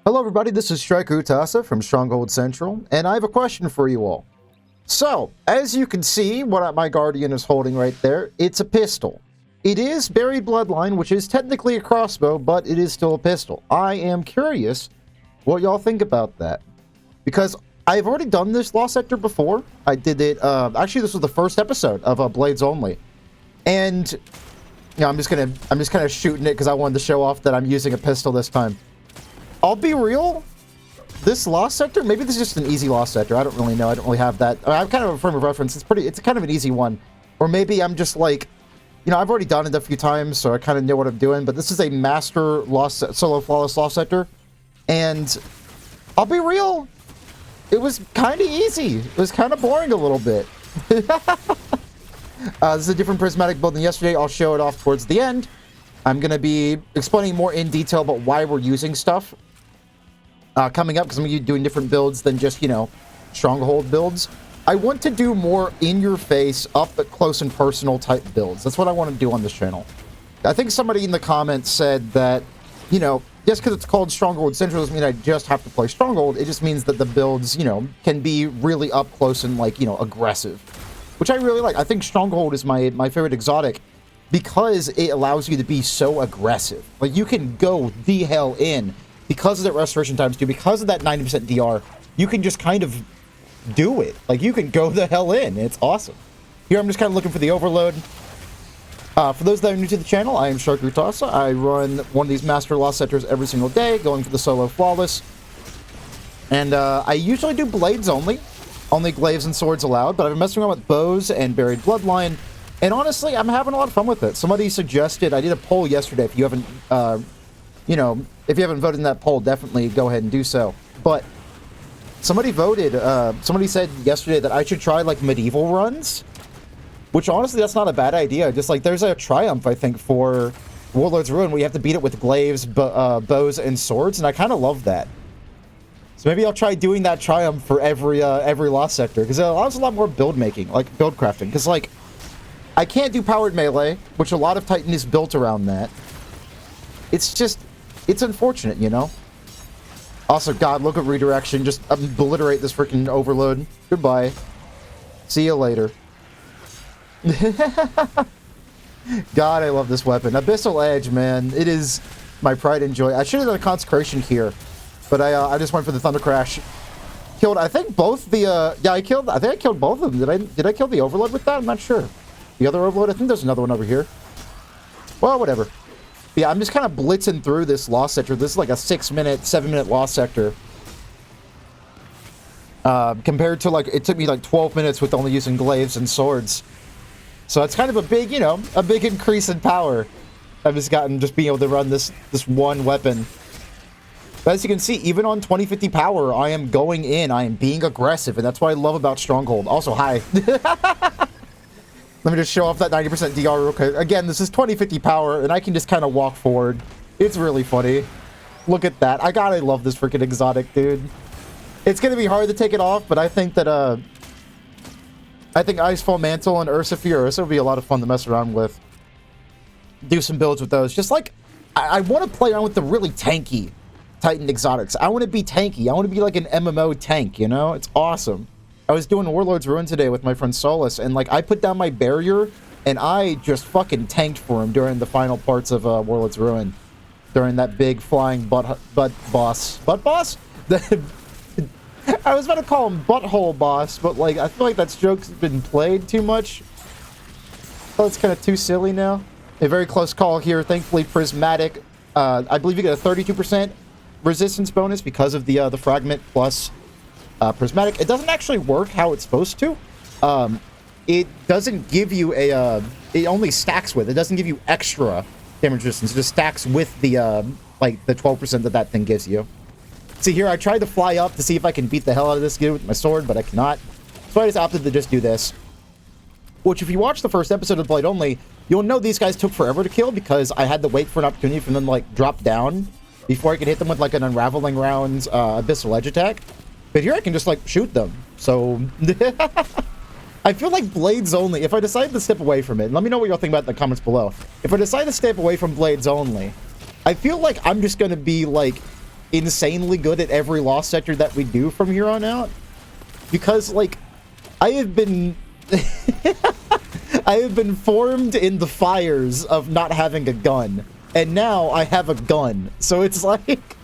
Hello everybody, this is Striker Utasa from Stronghold Central, and I have a question for you all. So, as you can see, what my Guardian is holding right there, it's a pistol. It is Buried Bloodline, which is technically a crossbow, but it is still a pistol. I am curious what y'all think about that. Because I've already done this Lost Sector before. I did it, actually this was the first episode of Blades Only. And, you know, I'm just kind of shooting it because I wanted to show off that I'm using a pistol this time. I'll be real, this Lost Sector, maybe this is just an easy Lost Sector. I don't really know. I don't really have that. I have kind of a frame of reference. It's kind of an easy one. Or maybe I'm just like, you know, I've already done it a few times, so I kind of know what I'm doing. But this is a master solo flawless Lost Sector. And I'll be real, it was kind of easy. It was kind of boring a little bit. This is a different prismatic build than yesterday. I'll show it off towards the end. I'm going to be explaining more in detail about why we're using stuff. Coming up, because I'm going to be doing different builds than just, you know, Stronghold builds. I want to do more in-your-face, up-close and personal type builds. That's what I want to do on this channel. I think somebody in the comments said that, you know, just because it's called Stronghold Central doesn't mean I just have to play Stronghold. It just means that the builds, you know, can be really up-close and, like, you know, aggressive. Which I really like. I think Stronghold is my favorite exotic because it allows you to be so aggressive. Like, you can go the hell in. Because of that restoration times 2, because of that 90% DR, you can just kind of do it. Like, you can go the hell in. It's awesome. Here, I'm just kind of looking for the overload. For those that are new to the channel, I am Striker Utasa. I run one of these Master Lost Sectors every single day, going for the solo flawless. And I usually do blades only. Only glaives and swords allowed, but I've been messing around with bows and Buried Bloodline. And honestly, I'm having a lot of fun with it. Somebody suggested, I did a poll yesterday, if you haven't, you know, if you haven't voted in that poll, definitely go ahead and do so. But somebody voted, somebody said yesterday that I should try, like, medieval runs. Which, honestly, that's not a bad idea. Just, like, there's a triumph, I think, for Warlord's Ruin where you have to beat it with glaives, bows, and swords, and I kind of love that. So maybe I'll try doing that triumph for every Lost Sector, because it allows a lot more build making, like, build crafting. Because, like, I can't do powered melee, which a lot of Titan is built around that. It's just... it's unfortunate, you know? Also, God, look at redirection. Just obliterate this freaking overload. Goodbye. See you later. God, I love this weapon. Abyssal Edge, man. It is my pride and joy. I should have done a Consecration here. But I just went for the Thunder Crash. Killed, I think, both the... yeah, I think I killed both of them. Did I kill the overload with that? I'm not sure. The other overload? I think there's another one over here. Well, whatever. Yeah, I'm just kind of blitzing through this Lost Sector. This is like a 6-minute, 7-minute Lost Sector. Compared to, like, it took me like 12 minutes with only using glaives and swords. So it's kind of a big, you know, a big increase in power I've just gotten just being able to run this one weapon. But as you can see, even on 2050 power, I am going in. I am being aggressive, and that's what I love about Stronghold. Also, hi. Let me just show off that 90% DR real quick. Again, this is 2050 power, and I can just kind of walk forward. It's really funny. Look at that. I love this freaking exotic, dude. It's going to be hard to take it off, but I think that, I think Icefall Mantle and Ursa Furiosa would be a lot of fun to mess around with. Do some builds with those. Just like, I want to play around with the really tanky Titan exotics. I want to be tanky. I want to be like an MMO tank, you know? It's awesome. I was doing Warlord's Ruin today with my friend Solus, and, like, I put down my barrier, and I just fucking tanked for him during the final parts of Warlord's Ruin. During that big flying butt boss. Butt boss? I was about to call him Butthole Boss, but, like, I feel like that joke's been played too much. Oh, it's kind of too silly now. A very close call here. Thankfully, Prismatic. I believe you get a 32% resistance bonus because of the fragment plus... Prismatic. It doesn't actually work how it's supposed to. It doesn't give you a... it only stacks with. It doesn't give you extra damage resistance. It just stacks with the, like, the 12% that thing gives you. See here, I tried to fly up to see if I can beat the hell out of this dude with my sword, but I cannot. So I just opted to just do this. Which, if you watch the first episode of Blade Only, you'll know these guys took forever to kill because I had to wait for an opportunity for them to, like, drop down before I could hit them with, like, an Unraveling Rounds Abyssal Edge attack. But here I can just, like, shoot them. So, I feel like Blades Only, if I decide to step away from it, and let me know what y'all think about it in the comments below. If I decide to step away from Blades Only, I feel like I'm just going to be, like, insanely good at every lost sector that we do from here on out. Because, like, I have been... I have been formed in the fires of not having a gun. And now I have a gun. So it's like...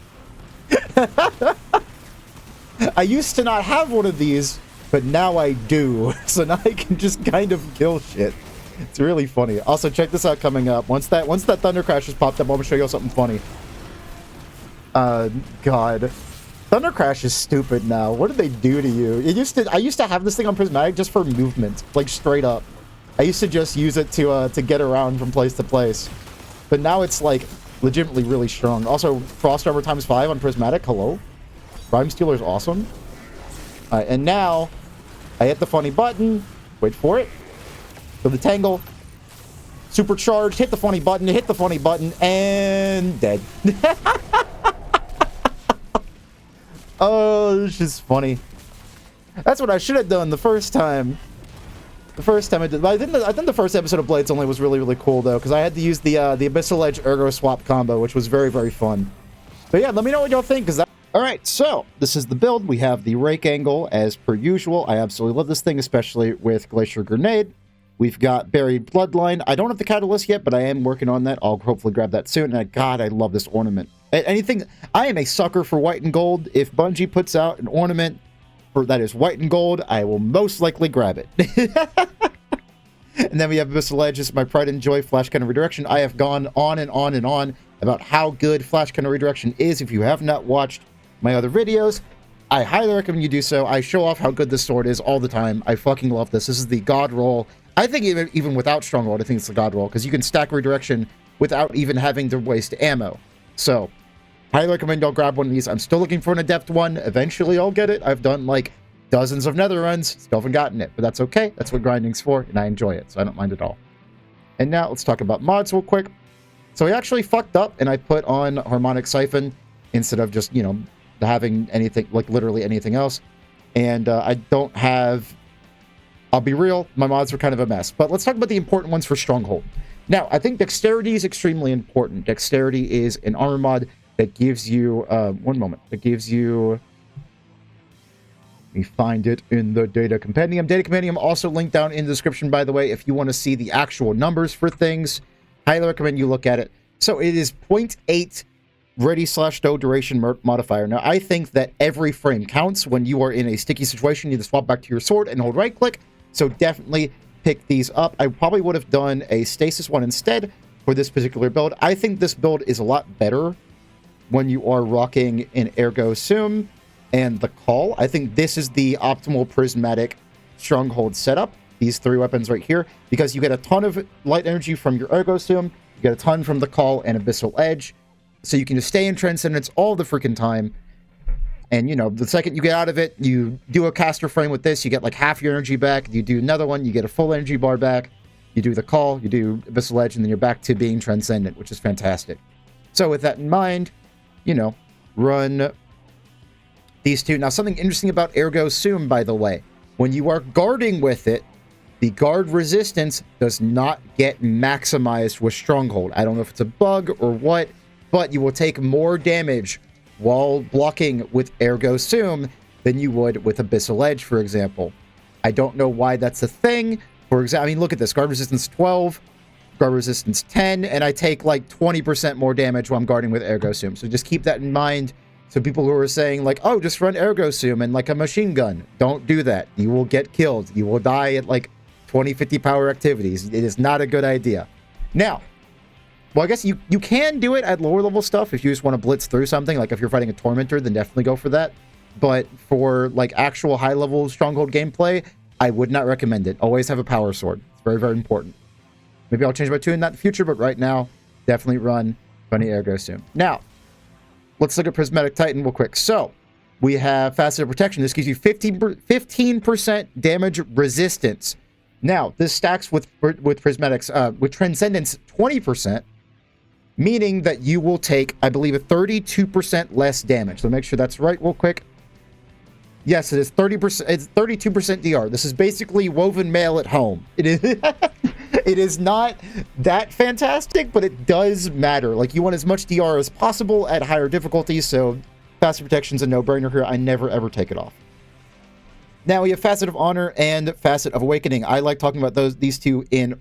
I used to not have one of these, but now I do. So now I can just kind of kill shit. It's really funny. Also, check this out coming up. Once that Thunder Crash has popped up, I'm gonna show you something funny. God. Thunder Crash is stupid now. What did they do to you? I used to have this thing on Prismatic just for movement, like straight up. I used to just use it to get around from place to place. But now it's like legitimately really strong. Also, Frost Armor ×5 on Prismatic. Hello. Rhyme Stealer is awesome. And now I hit the funny button. Wait for it. So the Tangle, supercharged, hit the funny button, and dead. Oh, this is funny. That's what I should have done the first time. The first time I did. But I think the first episode of Blades Only was really, really cool, though, because I had to use the Abyssal Edge Ergo Swap combo, which was very, very fun. But yeah, let me know what y'all think, because that... Alright, so, this is the build. We have the Rake Angle, as per usual. I absolutely love this thing, especially with Glacier Grenade. We've got Buried Bloodline. I don't have the Catalyst yet, but I am working on that. I'll hopefully grab that soon. And God, I love this ornament. Anything... I am a sucker for white and gold. If Bungie puts out an ornament that is white and gold, I will most likely grab it. And then we have Abyssal Edge. This is my pride and joy, Flash Cannon Redirection. I have gone on and on and on about how good Flash Cannon Redirection is. If you have not watched my other videos, I highly recommend you do so. I show off how good this sword is all the time. I fucking love this. This is the God Roll. I think even without Stronghold, I think it's the God Roll, because you can stack Redirection without even having to waste ammo. So, highly recommend y'all grab one of these. I'm still looking for an Adept one. Eventually, I'll get it. I've done, like, dozens of Nether runs. Still haven't gotten it, but that's okay. That's what grinding's for, and I enjoy it, so I don't mind at all. And now, let's talk about mods real quick. So, I actually fucked up, and I put on Harmonic Siphon instead of just, you know, having anything, like, literally anything else. And I don't have... I'll be real, my mods were kind of a mess. But let's talk about the important ones for Stronghold. Now, I think Dexterity is extremely important. Dexterity is an armor mod that gives you... one moment. That gives you... Let me find it in the Data Compendium. Data Compendium also linked down in the description, by the way, if you want to see the actual numbers for things. Highly recommend you look at it. So it is 0.8 ready/stow duration modifier. Now, I think that every frame counts. When you are in a sticky situation, you need to swap back to your sword and hold right-click. So definitely pick these up. I probably would have done a stasis one instead for this particular build. I think this build is a lot better when you are rocking an Ergo Sum and the Call. I think this is the optimal Prismatic Stronghold setup. These three weapons right here, because you get a ton of light energy from your Ergo Sum, you get a ton from the Call and Abyssal Edge, so you can just stay in Transcendence all the freaking time. And, you know, the second you get out of it, you do a caster frame with this, you get like half your energy back. You do another one, you get a full energy bar back. You do the Call, you do Abyssal Edge, and then you're back to being Transcendent, which is fantastic. So with that in mind, you know, run these two. Now, something interesting about Ergo Sum, by the way, when you are guarding with it, the guard resistance does not get maximized with Stronghold. I don't know if it's a bug or what, but you will take more damage while blocking with Ergo Sum than you would with Abyssal Edge, for example. I don't know why that's a thing. For example, I mean, look at this. Guard resistance 12, guard resistance 10, and I take like 20% more damage while I'm guarding with Ergo Sum. So just keep that in mind. So people who are saying like, oh, just run Ergo Sum and like a machine gun. Don't do that. You will get killed. You will die at like 20, 50 power activities. It is not a good idea. Now, well, I guess you can do it at lower level stuff if you just want to blitz through something. Like if you're fighting a Tormentor, then definitely go for that. But for like actual high level Stronghold gameplay, I would not recommend it. Always have a power sword. It's very, very important. Maybe I'll change my tune in that in the future, but right now, definitely run Bunny Ergo Sum. Now, let's look at Prismatic Titan real quick. So, we have Faceted Protection. This gives you 15% damage resistance. Now, this stacks with Prismatic's, with Transcendence 20%, meaning that you will take, I believe, a 32% less damage. So make sure that's right real quick. Yes, it is 30%. It's 32% DR. This is basically woven mail at home. It is. It is not that fantastic, but it does matter. Like, you want as much DR as possible at higher difficulties, so Facet Protection's a no-brainer here. I never, ever take it off. Now we have Facet of Honor and Facet of Awakening. I like talking about these two in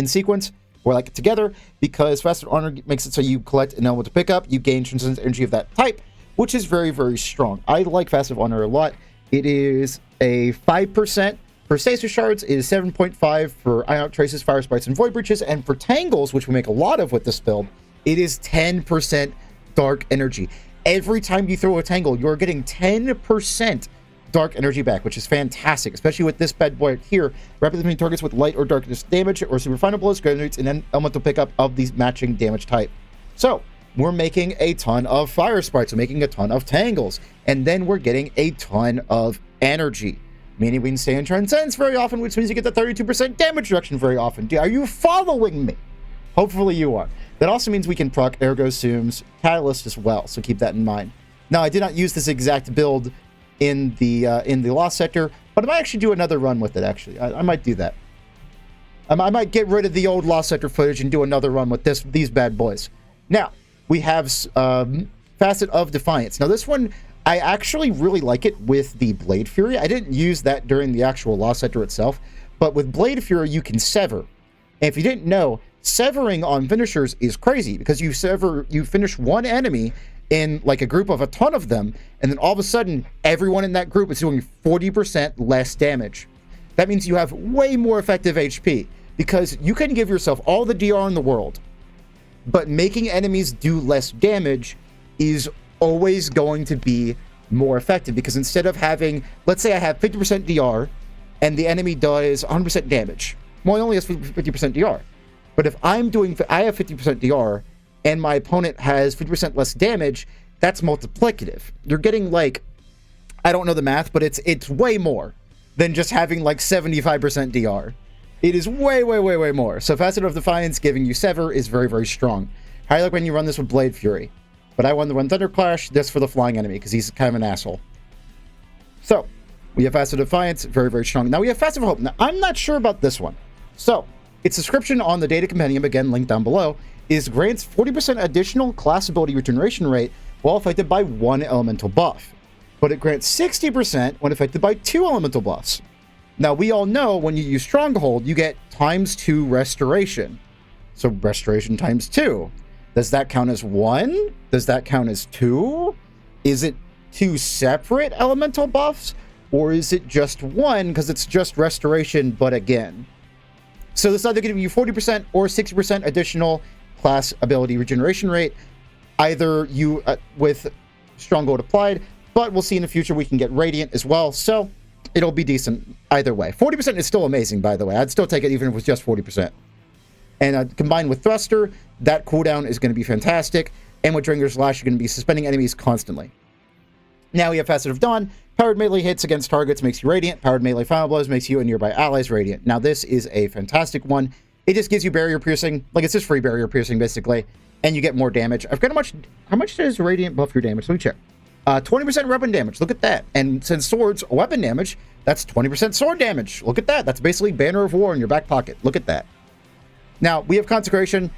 sequence, or like together, because Facet of Honor makes it so you collect an element to pick up, you gain transcendent energy of that type, which is very, very strong. I like Facet of Honor a lot. It is a 5% for Stasis Shards, it is 7.5 for Ionic Traces, Fire Sprites, and Void Breaches, and for Tangles, which we make a lot of with this build, it is 10% Dark Energy. Every time you throw a Tangle, you're getting 10% Dark Energy back, which is fantastic, especially with this bad boy here. Rapidly hitting targets with light or darkness damage or super final blows generates an elemental pickup of these matching damage type. So, we're making a ton of Fire Sprites, we're making a ton of Tangles, and then we're getting a ton of energy. Meaning we can stay in Transcendence very often, which means you get the 32% damage reduction very often. Are you following me? Hopefully you are. That also means we can proc Ergo Sum's Catalyst as well, so keep that in mind. Now, I did not use this exact build in the Lost Sector, but I might actually do another run with it, actually. I might do that. I might get rid of the old Lost Sector footage and do another run with these bad boys. Now, we have Facet of Defiance. Now, this one, I actually really like it with the Blade Fury. I didn't use that during the actual Lost Sector itself, but with Blade Fury, you can sever. And if you didn't know, severing on finishers is crazy, because you finish one enemy in like a group of a ton of them, and then all of a sudden, everyone in that group is doing 40% less damage. That means you have way more effective HP, because you can give yourself all the DR in the world, but making enemies do less damage is always going to be more effective, because instead of having, let's say I have 50% DR and the enemy does 100% damage, well, it only has 50% DR. But if I have 50% DR and my opponent has 50% less damage, that's multiplicative. You're getting like, I don't know the math, but it's way more than just having like 75% DR. It is way, way, way, way more. So Facet of Defiance giving you Sever is very, very strong. I like when you run this with Blade Fury. But I want to run Thunderclash, this for the flying enemy, because he's kind of an asshole. So, we have Facet of Defiance, very, very strong. Now we have Facet of Hope. Now, I'm not sure about this one. So, its description on the data compendium, again, linked down below, is grants 40% additional class ability regeneration rate while affected by one elemental buff. But it grants 60% when affected by 2 elemental buffs. Now, we all know when you use Stronghold, you get ×2 restoration. So, restoration ×2. Does that count as 1? Does that count as 2? Is it 2 separate elemental buffs? Or is it just 1 because it's just restoration, but again? So this is either giving you 40% or 60% additional class ability regeneration rate, either you with Stronghold applied, but we'll see in the future we can get Radiant as well, so it'll be decent either way. 40% is still amazing, by the way. I'd still take it even if it was just 40%. And combined with Thruster, that cooldown is going to be fantastic. And with Dringer's Lash, you're going to be suspending enemies constantly. Now we have Facet of Dawn. Powered melee hits against targets makes you Radiant. Powered melee final blows makes you and nearby allies Radiant. Now this is a fantastic one. It just gives you barrier piercing. Like, it's just free barrier piercing, basically. And you get more damage. I've got how much does Radiant buff your damage? Let me check. 20% weapon damage. Look at that. And since swords are weapon damage, that's 20% sword damage. Look at that. That's basically Banner of War in your back pocket. Look at that. Now, we have Consecration.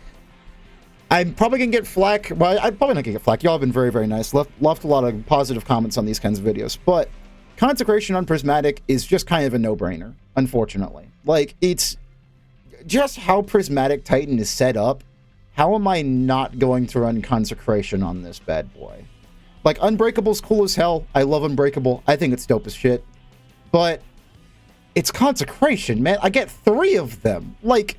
I'm probably going to get flack. Well, I'm probably not going to get flack. Y'all have been very, very nice. Left a lot of positive comments on these kinds of videos. But Consecration on Prismatic is just kind of a no-brainer, unfortunately. Like, it's just how Prismatic Titan is set up. How am I not going to run Consecration on this bad boy? Like, Unbreakable's cool as hell. I love Unbreakable. I think it's dope as shit. But it's Consecration, man. I get 3 of them. Like,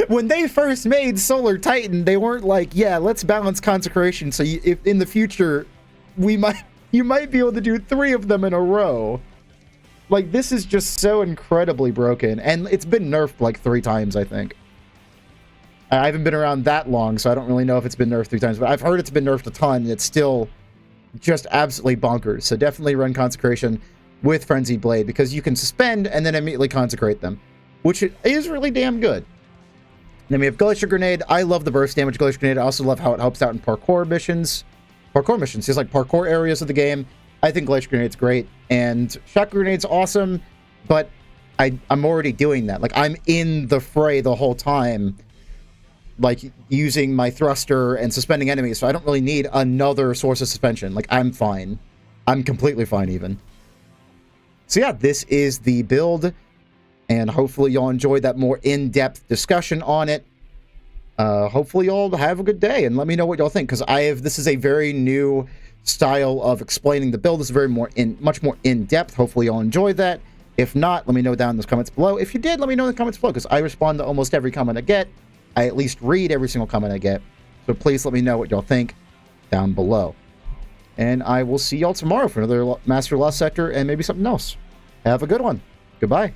when they first made Solar Titan, they weren't like, yeah, let's balance Consecration so if in the future you might be able to do 3 of them in a row. Like, this is just so incredibly broken, and it's been nerfed like 3 times, I think. I haven't been around that long, so I don't really know if it's been nerfed 3 times, but I've heard it's been nerfed a ton, and it's still just absolutely bonkers. So definitely run Consecration with Frenzied Blade, because you can suspend and then immediately consecrate them, which is really damn good. Then we have Glacier Grenade. I love the burst damage Glacier Grenade. I also love how it helps out in parkour missions. Just like parkour areas of the game. I think Glacier Grenade's great. And Shock Grenade's awesome, but I'm already doing that. Like, I'm in the fray the whole time. like using my thruster and suspending enemies, so I don't really need another source of suspension. Like, I'm fine. I'm completely fine even. So yeah, this is the build, and hopefully y'all enjoyed that more in-depth discussion on it. Hopefully y'all have a good day, and let me know what y'all think, because this is a very new style of explaining the build. This is much more in-depth. Hopefully y'all enjoyed that. If not, let me know down in the comments below. If you did, let me know in the comments below, because I respond to almost every comment I get. I at least read every single comment I get. So please let me know what y'all think down below. And I will see y'all tomorrow for another Master Lost Sector and maybe something else. Have a good one. Goodbye.